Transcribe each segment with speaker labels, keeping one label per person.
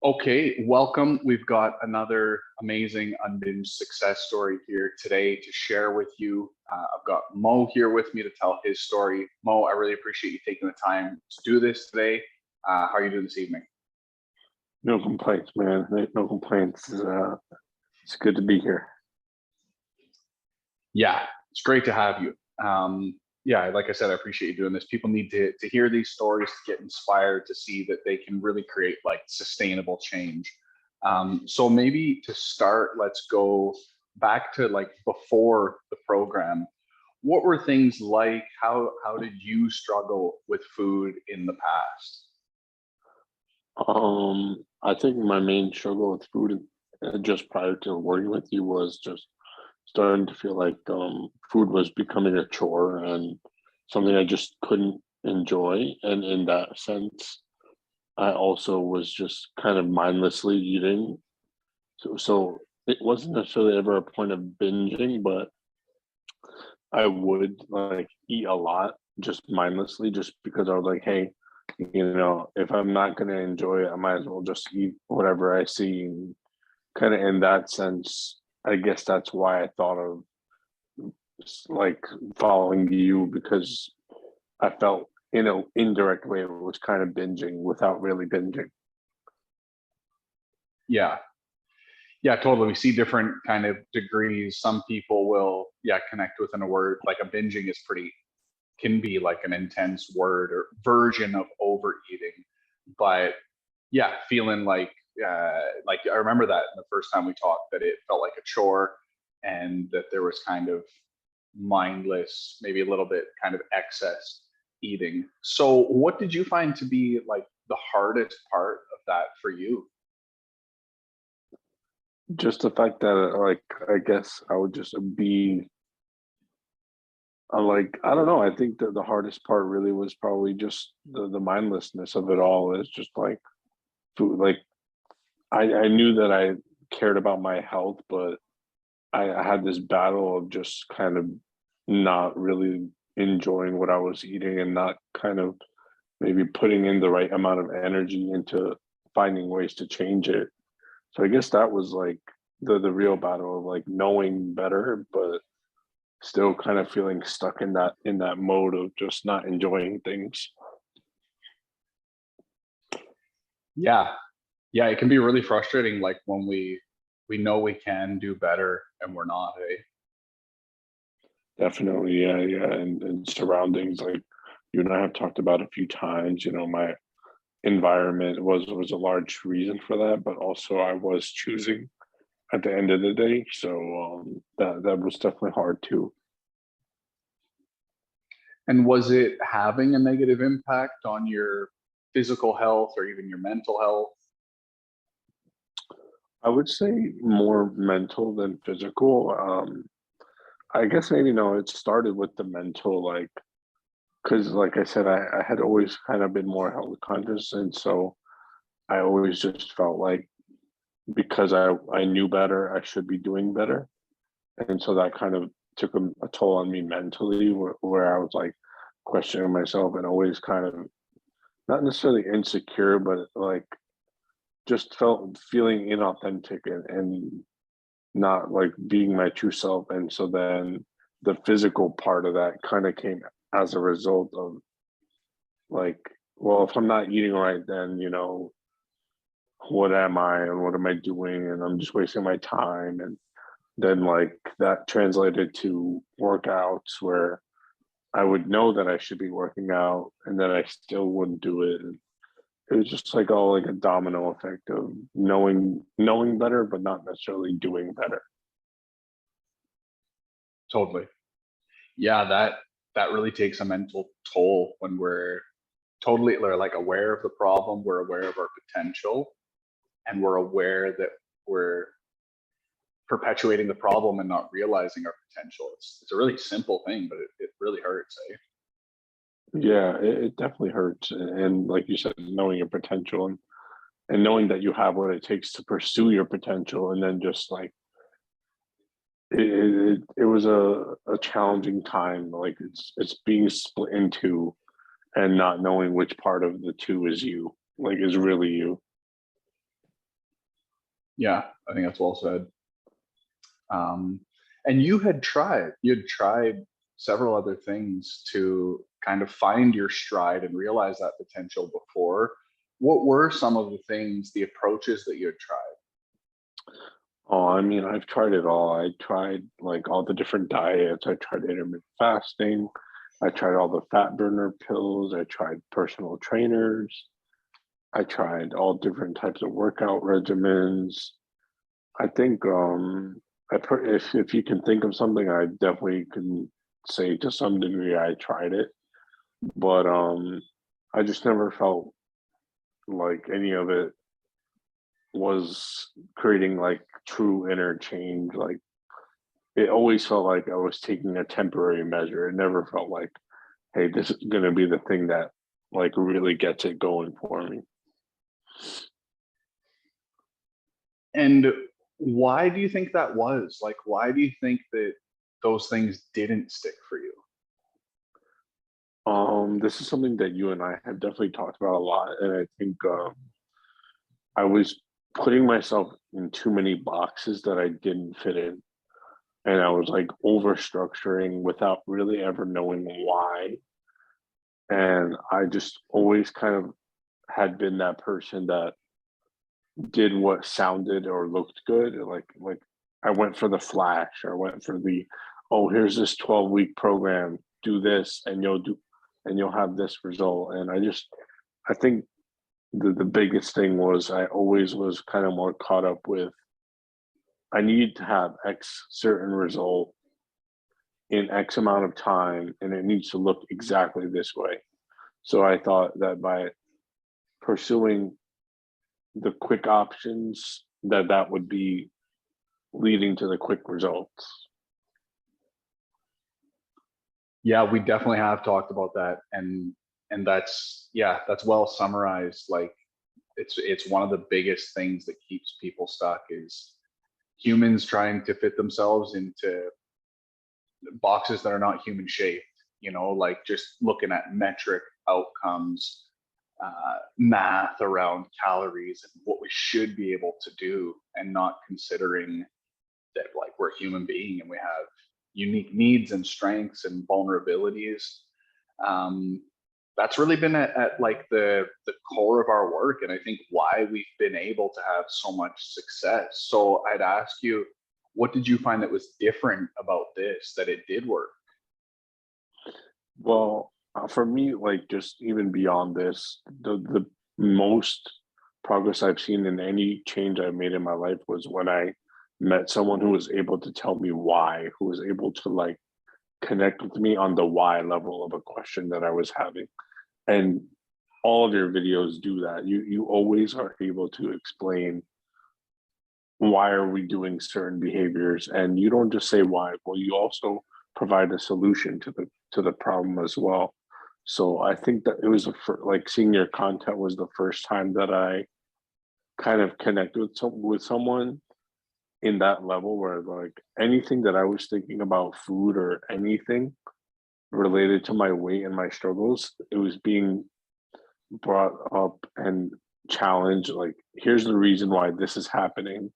Speaker 1: Okay, welcome. We've got another amazing UnBinged success story here today to share with you. I've got Mo here with me to tell his story. Mo, I really appreciate you taking the time to do this today. How are you doing this evening?
Speaker 2: No complaints, man. No complaints. It's good to be here.
Speaker 1: Yeah, it's great to have you. Yeah, like I said, I appreciate you doing this. People need to hear these stories to get inspired to see that they can really create like sustainable change. So maybe to start, let's go back to like before the program. What were things like? How did you struggle with food in the past?
Speaker 2: I think my main struggle with food, just prior to working with you, was just starting to feel like food was becoming a chore and something I just couldn't enjoy. And in that sense, I also was just kind of mindlessly eating. So it wasn't necessarily ever a point of binging, but I would like eat a lot just mindlessly, just because I was like, hey, if I'm not gonna enjoy it, I might as well just eat whatever I see. And kind of in that sense, I guess that's why I thought of like following you, because I felt in an indirect way it was kind of binging without really binging.
Speaker 1: Yeah, yeah, totally. We see different kind of degrees. Some people will, yeah, connect within a word. Like a binging is pretty can be like an intense word or version of overeating. But yeah, feeling like I remember that the first time we talked that it felt like a chore and that there was kind of mindless, maybe a little bit kind of excess eating. So what did you find to be like the hardest part of that for you?
Speaker 2: Just the fact that like I guess I would just be like I don't know. I think that the hardest part really was probably just the mindlessness of it all. Is just like food. Like I knew that I cared about my health, but I had this battle of just kind of not really enjoying what I was eating and not kind of maybe putting in the right amount of energy into finding ways to change it. So I guess that was like the real battle of like knowing better, but still kind of feeling stuck in that mode of just not enjoying things.
Speaker 1: Yeah. Yeah, it can be really frustrating like when we know we can do better and we're not, hey?
Speaker 2: Definitely, yeah, yeah, and surroundings like you and I have talked about a few times. My environment was a large reason for that, but also I was choosing at the end of the day. So that was definitely hard too.
Speaker 1: And was it having a negative impact on your physical health or even your mental health?
Speaker 2: I would say more mental than physical. I guess maybe no, it started with the mental, like because like I said, I had always kind of been more health conscious, and so I always just felt like because I knew better, I should be doing better, and so that kind of took a toll on me mentally, where I was like questioning myself and always kind of not necessarily insecure, but like just felt feeling inauthentic and not like being my true self. And so then the physical part of that kind of came as a result of like, well, if I'm not eating right, then, what am I and what am I doing? And I'm just wasting my time. And then like that translated to workouts where I would know that I should be working out and then I still wouldn't do it. And it was just like all like a domino effect of knowing better, but not necessarily doing better.
Speaker 1: Totally. Yeah, that really takes a mental toll when we're totally we're like aware of the problem, we're aware of our potential, and we're aware that we're perpetuating the problem and not realizing our potential. It's a really simple thing, but it really hurts, eh?
Speaker 2: Yeah, it definitely hurts. And like you said, knowing your potential and knowing that you have what it takes to pursue your potential, and then just like it was a challenging time. Like it's being split in two and not knowing which part of the two is you, like is really you.
Speaker 1: Yeah, I think that's well said. And you had tried several other things to kind of find your stride and realize that potential before. What were some of the things, the approaches that you had tried?
Speaker 2: Oh, I mean, I've tried it all. I tried like all the different diets. I tried intermittent fasting. I tried all the fat burner pills. I tried personal trainers. I tried all different types of workout regimens. I think if you can think of something, I definitely can say to some degree I tried it, but I just never felt like any of it was creating like true inner change. Like it always felt like I was taking a temporary measure. It never felt like, hey, this is gonna be the thing that like really gets it going for me.
Speaker 1: And why do you think that was? Like, why do you think that those things didn't stick for you?
Speaker 2: This is something that you and I have definitely talked about a lot, and I think I was putting myself in too many boxes that I didn't fit in, and I was like over structuring without really ever knowing why. And I just always kind of had been that person that did what sounded or looked good. Like I went for the flash, or went for the, oh, here's this 12-week program, do this and you'll have this result. And I think the biggest thing was I always was kind of more caught up with I need to have X certain result in X amount of time, and it needs to look exactly this way. So I thought that by pursuing the quick options, that would be leading to the quick results.
Speaker 1: Yeah, we definitely have talked about that, and that's, yeah, that's well summarized. Like, it's one of the biggest things that keeps people stuck is humans trying to fit themselves into boxes that are not human shaped. Like just looking at metric outcomes, math around calories and what we should be able to do, and not considering that like we're a human being and we have unique needs and strengths and vulnerabilities. um, that's really been at like the core of our work, and I think why we've been able to have so much success. So I'd ask you, what did you find that was different about this that it did work?
Speaker 2: Well, for me, like just even beyond this, the most progress I've seen in any change I've made in my life was when I met someone who was able to tell me why, who was able to like connect with me on the why level of a question that I was having. And all of your videos do that. You always are able to explain why are we doing certain behaviors, and you don't just say why, well you also provide a solution to the problem as well. So I think that it was like seeing your content was the first time that I kind of connected with someone in that level, where like anything that I was thinking about food or anything related to my weight and my struggles, it was being brought up and challenged. Like, here's the reason why this is happening,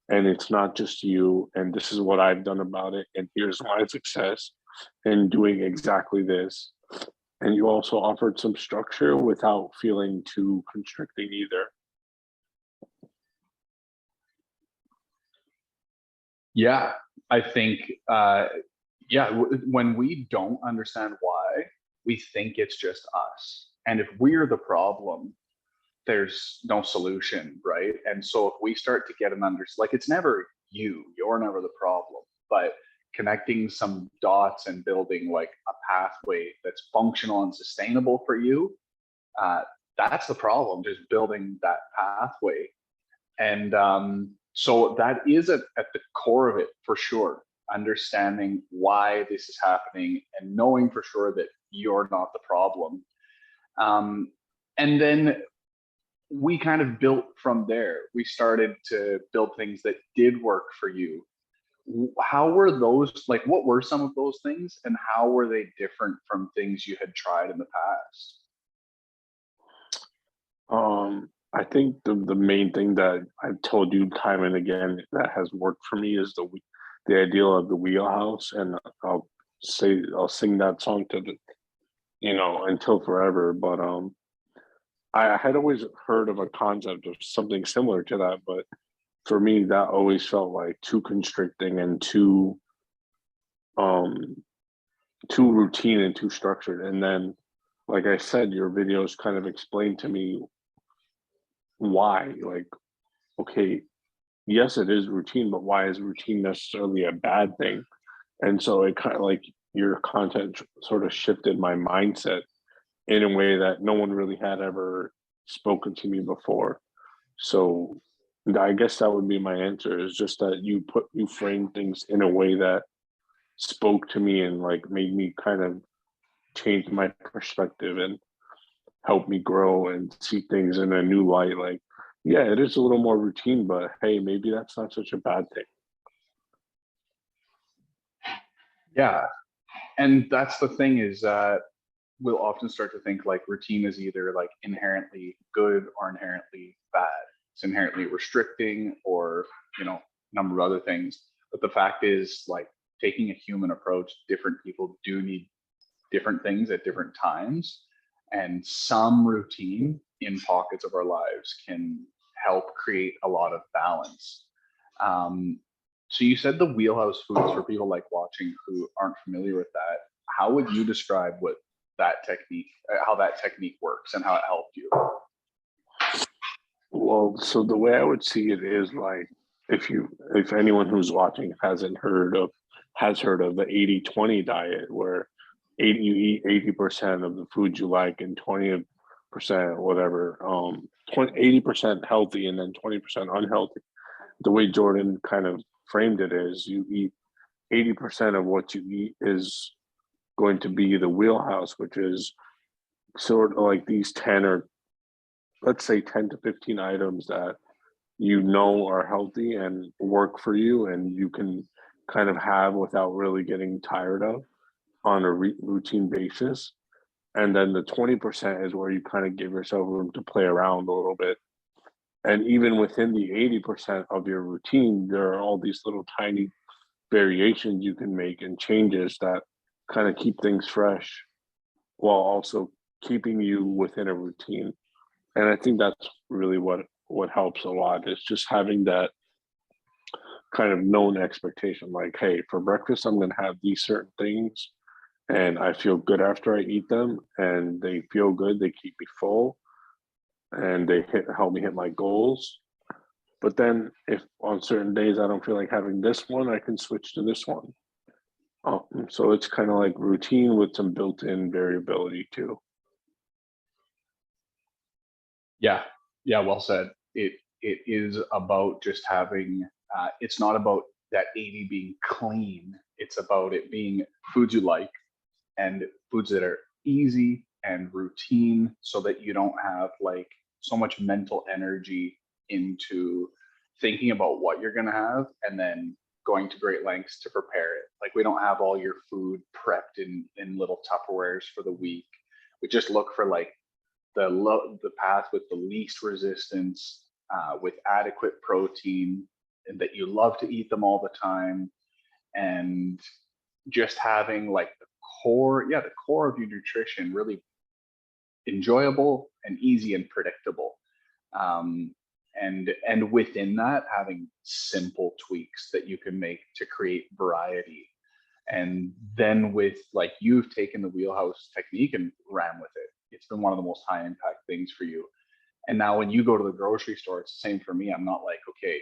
Speaker 2: and it's not just you, and this is what I've done about it, and here's my success in doing exactly this. And you also offered some structure without feeling too constricting either.
Speaker 1: Yeah, I think, yeah, when we don't understand why, we think it's just us. And if we're the problem, there's no solution, right? And so if we start to get an like it's never you're never the problem, but connecting some dots and building like a pathway that's functional and sustainable for you, uh, that's the problem, just building that pathway. And so that is at the core of it for sure. Understanding why this is happening and knowing for sure that you're not the problem. Um, and then we kind of built from there. We started to build things that did work for you. How were those, like, what were some of those things and how were they different from things you had tried in the past?
Speaker 2: I think the main thing that I've told you time and again that has worked for me is the idea of the wheelhouse, and I'll sing that song to the until forever. But I had always heard of a concept of something similar to that, but for me that always felt like too constricting and um too routine and too structured. And then, like I said, your videos kind of explained to me why. Like, okay, yes, it is routine, but why is routine necessarily a bad thing? And so it kind of like your content sort of shifted my mindset in a way that no one really had ever spoken to me before. So I guess that would be my answer, is just that you frame things in a way that spoke to me and like made me kind of change my perspective and help me grow and see things in a new light. Like, yeah, it is a little more routine, but hey, maybe that's not such a bad thing.
Speaker 1: Yeah. And that's the thing, is that we'll often start to think like routine is either like inherently good or inherently bad. It's inherently restricting, or, a number of other things. But the fact is, like, taking a human approach, different people do need different things at different times. And some routine in pockets of our lives can help create a lot of balance. Um, so you said the wheelhouse foods, for people like watching who aren't familiar with that, how would you describe how that technique works and how it helped you?
Speaker 2: Well, so the way I would see it is like, if anyone who's watching has heard of the 80-20 diet, where 80 you eat 80% of the food you like and 20% whatever, 80% healthy and then 20% unhealthy. The way Jordan kind of framed it is, you eat 80% of what you eat is going to be the wheelhouse, which is sort of like these 10, or let's say 10 to 15 items that are healthy and work for you and you can kind of have without really getting tired of on a routine basis. And then the 20% is where you kind of give yourself room to play around a little bit. And even within the 80% of your routine, there are all these little tiny variations you can make and changes that kind of keep things fresh while also keeping you within a routine. And I think that's really what helps a lot, is just having that kind of known expectation. Like, hey, for breakfast, I'm going to have these certain things, and I feel good after I eat them, and they feel good. They keep me full, and help me hit my goals. But then, if on certain days I don't feel like having this one, I can switch to this one. So it's kind of like routine with some built-in variability too.
Speaker 1: Yeah, yeah, well said. It is about just having. It's not about that 80 being clean. It's about it being foods you like, and foods that are easy and routine, so that you don't have like so much mental energy into thinking about what you're going to have and then going to great lengths to prepare it. Like, we don't have all your food prepped in little Tupperwares for the week. We just look for like the path with the least resistance, with adequate protein, and that you love to eat them all the time, and just having like the core of your nutrition really enjoyable and easy and predictable. And within that, having simple tweaks that you can make to create variety. And then, with like, you've taken the wheelhouse technique and ran with it. It's been one of the most high impact things for you. And now when you go to the grocery store, it's the same for me. I'm not like, okay,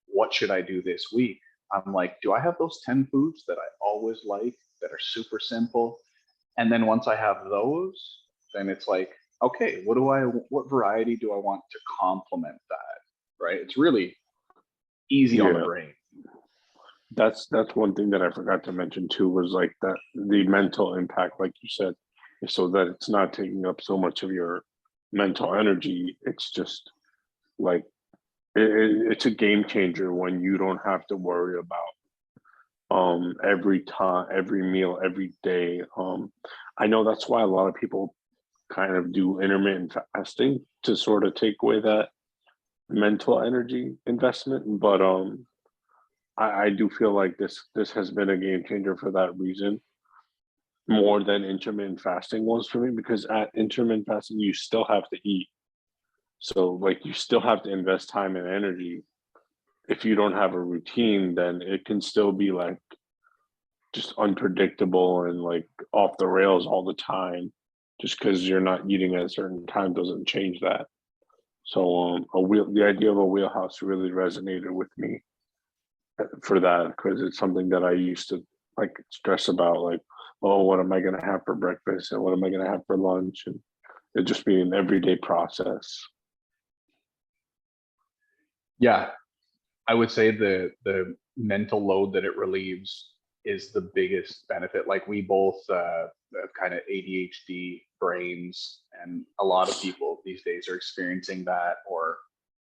Speaker 1: what should I do this week? I'm like, do I have those 10 foods that I always like that are super simple? And then once I have those, then it's like, okay, what variety do I want to complement that? Right? It's really easy on the
Speaker 2: Yeah,
Speaker 1: brain.
Speaker 2: that's one thing that I forgot to mention too, was like that the mental impact, like you said, so that it's not taking up so much of your mental energy. It's just like it's a game changer when you don't have to worry about every time, every meal, every day. I know that's why a lot of people kind of do intermittent fasting to sort of take away that mental energy investment. But I do feel like this has been a game changer for that reason, more than intermittent fasting was for me, because at intermittent fasting you still have to eat. So like you still have to invest time and energy. If you don't have a routine, then it can still be like just unpredictable and like off the rails all the time. Just because you're not eating at a certain time doesn't change that. So the idea of a wheelhouse really resonated with me for that, because it's something that I used to like stress about, like, oh, what am I gonna have for breakfast and what am I gonna have for lunch? And it just be an everyday process.
Speaker 1: Yeah, I would say the mental load that it relieves is the biggest benefit. Like we both have kind of ADHD brains, and a lot of people these days are experiencing that, or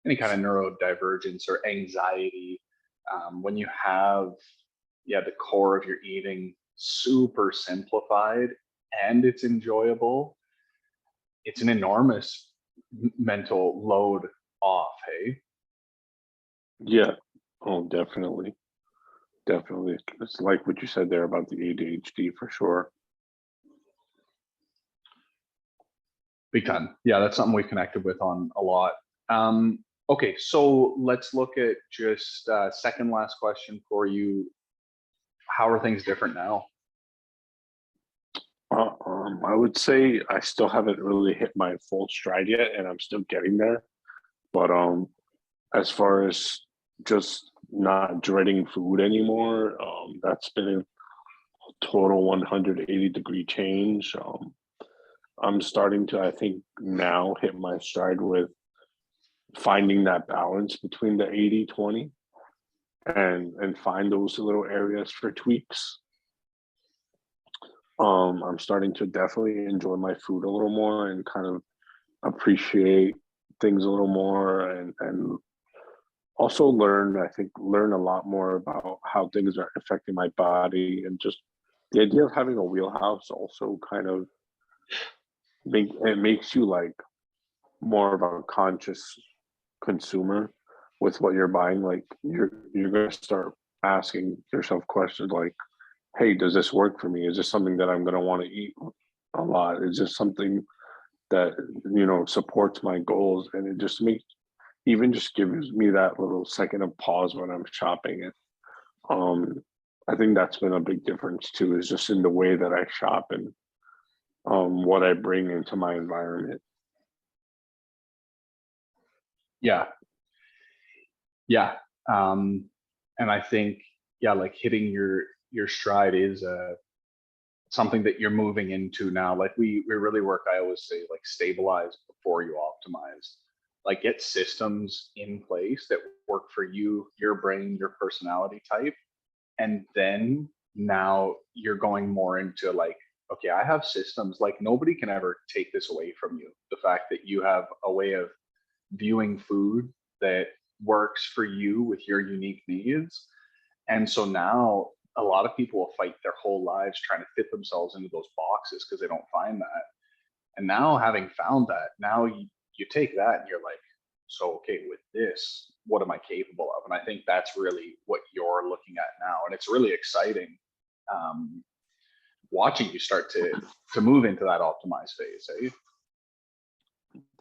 Speaker 1: any kind of neurodivergence or anxiety. When you have, yeah, the core of your eating super simplified and it's enjoyable, it's an enormous mental load off. Hey.
Speaker 2: Yeah. Oh, definitely. Definitely. It's like what you said there about the ADHD for sure.
Speaker 1: Big time. Yeah, that's something we connected with on a lot. Okay, so let's look at just second last question for you. How are things different now?
Speaker 2: I would say I still haven't really hit my full stride yet, and I'm still getting there. But as far as just not dreading food anymore, that's been a total 180-degree change. I'm starting to, I think, now hit my stride with finding that balance between the 80-20 and find those little areas for tweaks. I'm starting to definitely enjoy my food a little more and kind of appreciate things a little more, and also learn a lot more about how things are affecting my body, and just the idea of having a wheelhouse also kind of makes you like more of a conscious consumer with what you're buying. Like you're gonna start asking yourself questions like, hey, does this work for me? Is this something that I'm gonna want to eat a lot? Is this something that supports my goals? And it just just gives me that little second of pause when I'm shopping. And I think that's been a big difference too, is just in the way that I shop and what I bring into my environment.
Speaker 1: Yeah, yeah. And I think, yeah, like hitting your stride is something that you're moving into now. Like we really work, I always say, like stabilize before you optimize. Like get systems in place that work for you, your brain, your personality type. And then now you're going more into like, okay, I have systems. Like nobody can ever take this away from you. The fact that you have a way of viewing food that works for you with your unique needs. And so now a lot of people will fight their whole lives trying to fit themselves into those boxes because they don't find that. And now having found that, now you take that and you're like, so okay, with this, what am I capable of? And I think that's really what you're looking at now. And it's really exciting, watching you start to move into that optimized phase, eh?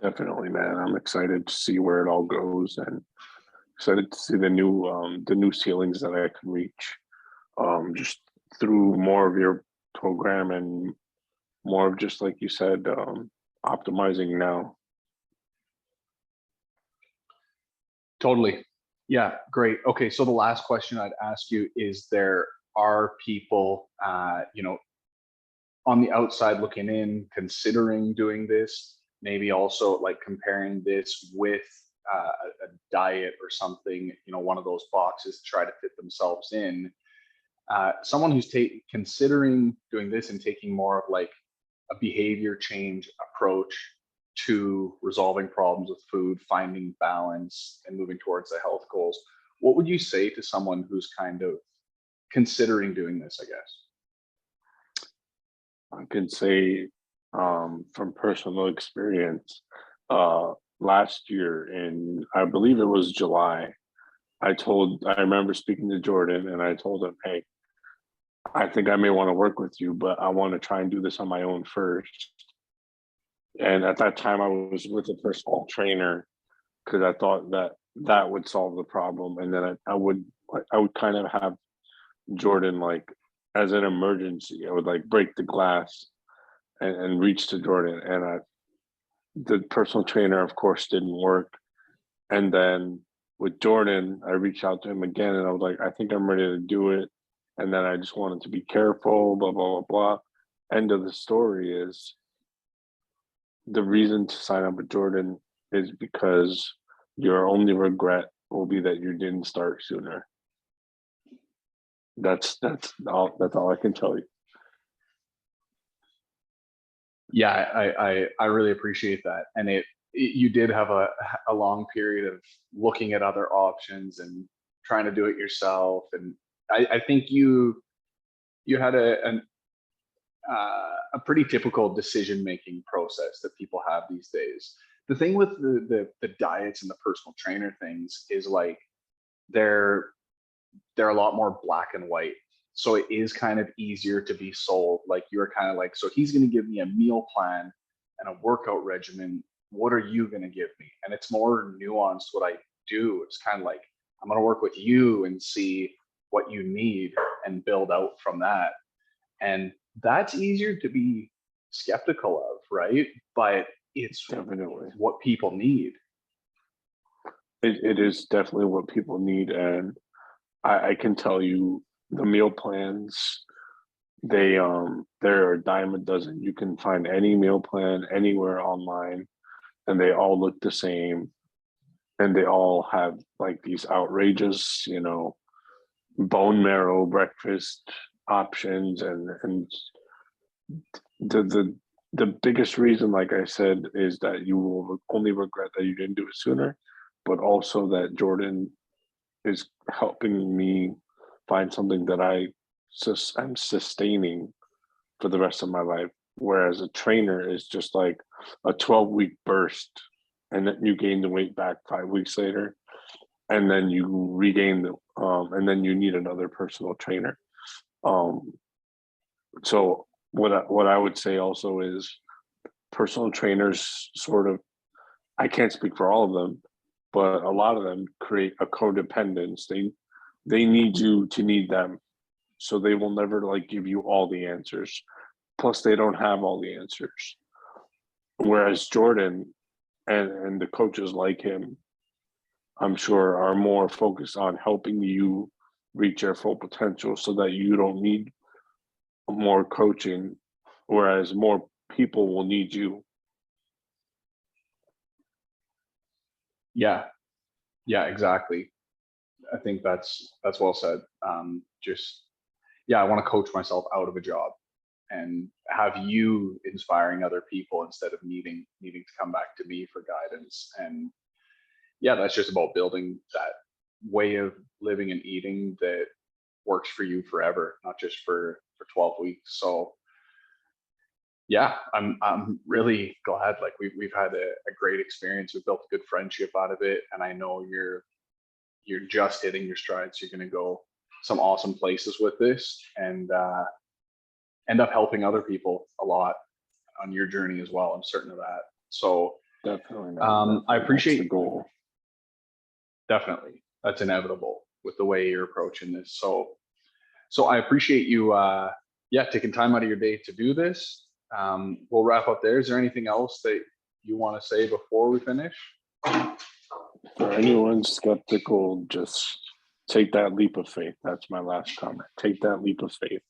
Speaker 2: Definitely, man. I'm excited to see where it all goes, and excited to see the new ceilings that I can reach. Just through more of your program and more of, just like you said, optimizing now.
Speaker 1: Totally. Yeah, great. Okay, so the last question I'd ask you is, there are people, on the outside looking in, considering doing this, maybe also like comparing this with a diet or something, one of those boxes to try to fit themselves in. Someone who's considering doing this and taking more of like a behavior change approach to resolving problems with food, finding balance, and moving towards the health goals, what would you say to someone who's kind of considering doing this, I guess?
Speaker 2: I can say from personal experience. Last year in, I believe it was July, I remember speaking to Jordan and I told him, hey, I think I may want to work with you, but I want to try and do this on my own first. And at that time, I was with a personal trainer because I thought that that would solve the problem. And then I would kind of have Jordan like as an emergency. I would like break the glass and reach to Jordan. And the personal trainer, of course, didn't work. And then with Jordan, I reached out to him again and I was like, I think I'm ready to do it. And then I just wanted to be careful, blah, blah, blah, blah. End of the story is the reason to sign up with Jordan is because your only regret will be that you didn't start sooner. That's all I can tell you.
Speaker 1: Yeah, I really appreciate that. And you did have a long period of looking at other options and trying to do it yourself. And I think you had a pretty typical decision-making process that people have these days. The thing with the diets and the personal trainer things is like they're a lot more black and white. So it is kind of easier to be sold. Like you're kind of like, so he's going to give me a meal plan and a workout regimen. What are you going to give me? And it's more nuanced what I do. It's kind of like, I'm going to work with you and see what you need and build out from that. And that's easier to be skeptical of, right? But it's
Speaker 2: Definitely
Speaker 1: what people need.
Speaker 2: it is definitely what people need. And I can tell you the meal plans, they're a dime a dozen. You can find any meal plan anywhere online and they all look the same. And they all have like these outrageous, bone marrow breakfast options and the biggest reason, like I said, is that you will only regret that you didn't do it sooner, but also that Jordan is helping me find something that I'm sustaining for the rest of my life. Whereas a trainer is just like a 12-week burst, and then you gain the weight back 5 weeks later, and then you regain and then you need another personal trainer. So what I would say also is personal trainers sort of, I can't speak for all of them, but a lot of them create a codependence. They need you to need them. So they will never like give you all the answers. Plus they don't have all the answers. Whereas Jordan and the coaches like him, I'm sure, are more focused on helping you reach your full potential so that you don't need more coaching, whereas more people will need you.
Speaker 1: Yeah, exactly. I think that's well said. I want to coach myself out of a job and have you inspiring other people instead of needing to come back to me for guidance. And yeah, that's just about building that way of living and eating that works for you forever, not just for 12 weeks. So yeah, I'm really glad. Like we've had a great experience. We've built a good friendship out of it, and I know you're just hitting your strides. You're going to go some awesome places with this, and end up helping other people a lot on your journey as well. I'm certain of that. So
Speaker 2: Definitely.
Speaker 1: I appreciate
Speaker 2: the goal.
Speaker 1: Definitely, that's inevitable with the way you're approaching this. So I appreciate you, taking time out of your day to do this. We'll wrap up there. Is there anything else that you want to say before we finish?
Speaker 2: For anyone skeptical, just take that leap of faith. That's my last comment. Take that leap of faith.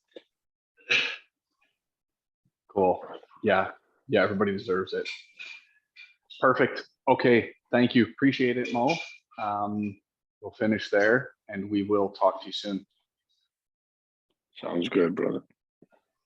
Speaker 1: Cool. Yeah, everybody deserves it. Perfect. Okay, thank you. Appreciate it, Mo. We'll finish there, and we will talk to you soon.
Speaker 2: Sounds good, brother.